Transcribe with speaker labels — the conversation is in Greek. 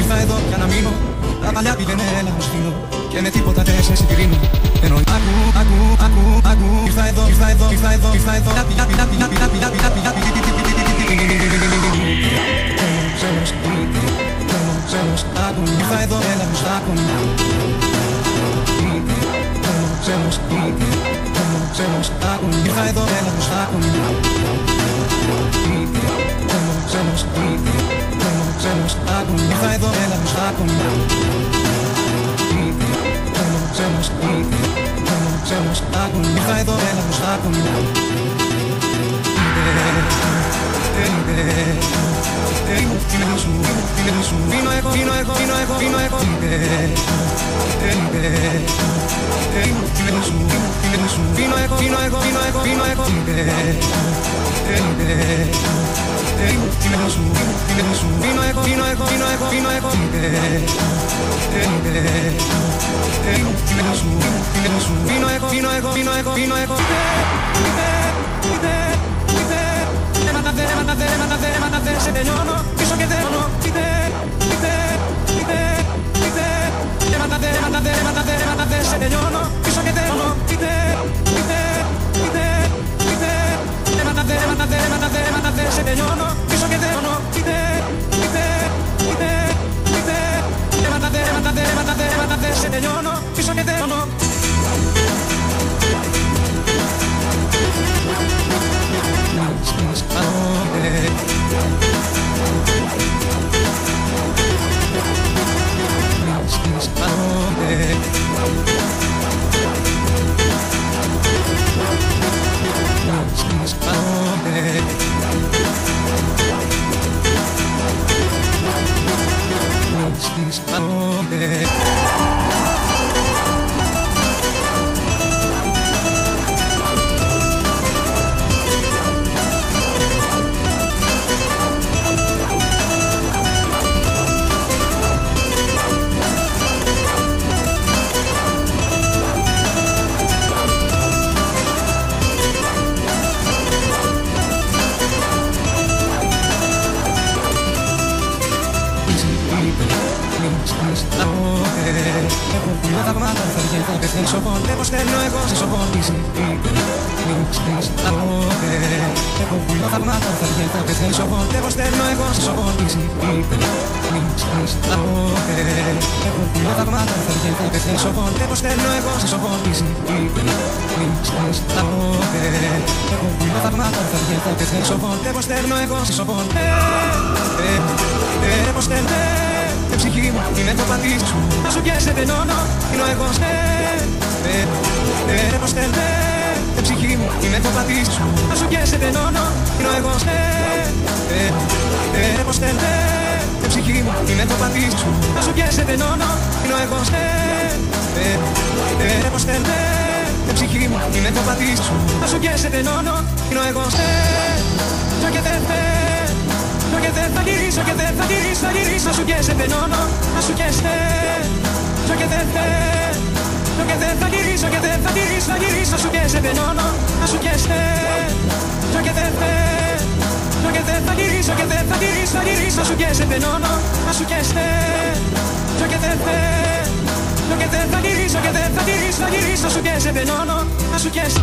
Speaker 1: ήρθα εδώ για να μείνω. Τα παλιά πήγαινε έλα μου σφήνω και με τίποτα δεν σε συγκρίνω. Ενώ ακού, ήρθα εδώ, ήρθα εδώ, ήρθα εδώ, ήρθα εδώ. Ήρθα εδώ, έλα μου στα κονιά. Ήρθα εδώ, έλα μου στα κονιά. Ήρθα εδώ, έλα μου στα κονιά. Ήρθα εδώ, έλα μου στα κονιά. Βίνω εγώ, βίνω εγώ, βίνω εγώ, βίνω εγώ. Βίνω εγώ, βίνω εγώ, βίνω εγώ, βίνω εγώ. Βίνω εγώ, βίνω εγώ, βίνω εγώ, βίνω εγώ. Βίνω εγώ, βίνω εγώ, βίνω εγώ, βίνω εγώ. Αίματα δε, σε τελειώνω, πίσω και δένω. Αίματα δε, σε τελειώνω, πίσω και δένω. Αίματα δε, σε τελειώνω, πίσω και δένω. Αίματα δε, σε τελειώνω, πίσω και δένω. Εγώ στέλνω εγώ σε σοβολήσει. Εγώ πουλώ τα μάτια, θα βγαίνω και θέλει σοβολ. Εγώ στέλνω εγώ σε σοβολήσει. Εγώ πουλώ τα μάτια, θα βγαίνω και θέλει σοβολ. Εγώ στέλνω εγώ σε σοβολήσει. Εγώ πουλώ τα μάτια, θα βγαίνω και θέλει σοβολ. Εγώ στέλνω εγώ σε σοβολ. Εγώ στέλνω την ψυχή μου, είναι το πατήσι σου. Να σου πιέσει τενώνω, είναι εγώ εγώ στέλνε την ψυχή μου, είναι το πατήσι σου. Να σου πιέσει τενώνω, είναι εγώ εγώ στέλνε την ψυχή μου, είναι το πατήσι σου. Να σου πιέσει τενώνω, είναι εγώ εγώ στέλνε την ψυχή μου, είναι το πατήσι σου. Να σου πιέσει τενώνω, είναι εγώ και δεν και δεν θα γυρίσω, και δεν θα γυρίσω, θα γυρίσω. Να σου πιέσει τενώνω, να σου πιέσει και δεν και δεν θα γυρίσω, και δεν θα γυρίσω, θα γυρίσω. Να σου πιέσει τενώνω, να σου πιέσει και δεν θα γυρίσω, και δεν θα γυρίσω, θα γυρίσω. Να σου πιέσει τενώνω, να σου πιέσει και δεν θα γυρίσω, και δεν θα γυρίσω, θα γυρίσω. Να σου πιέσει τενώνω, να σου πιέσει.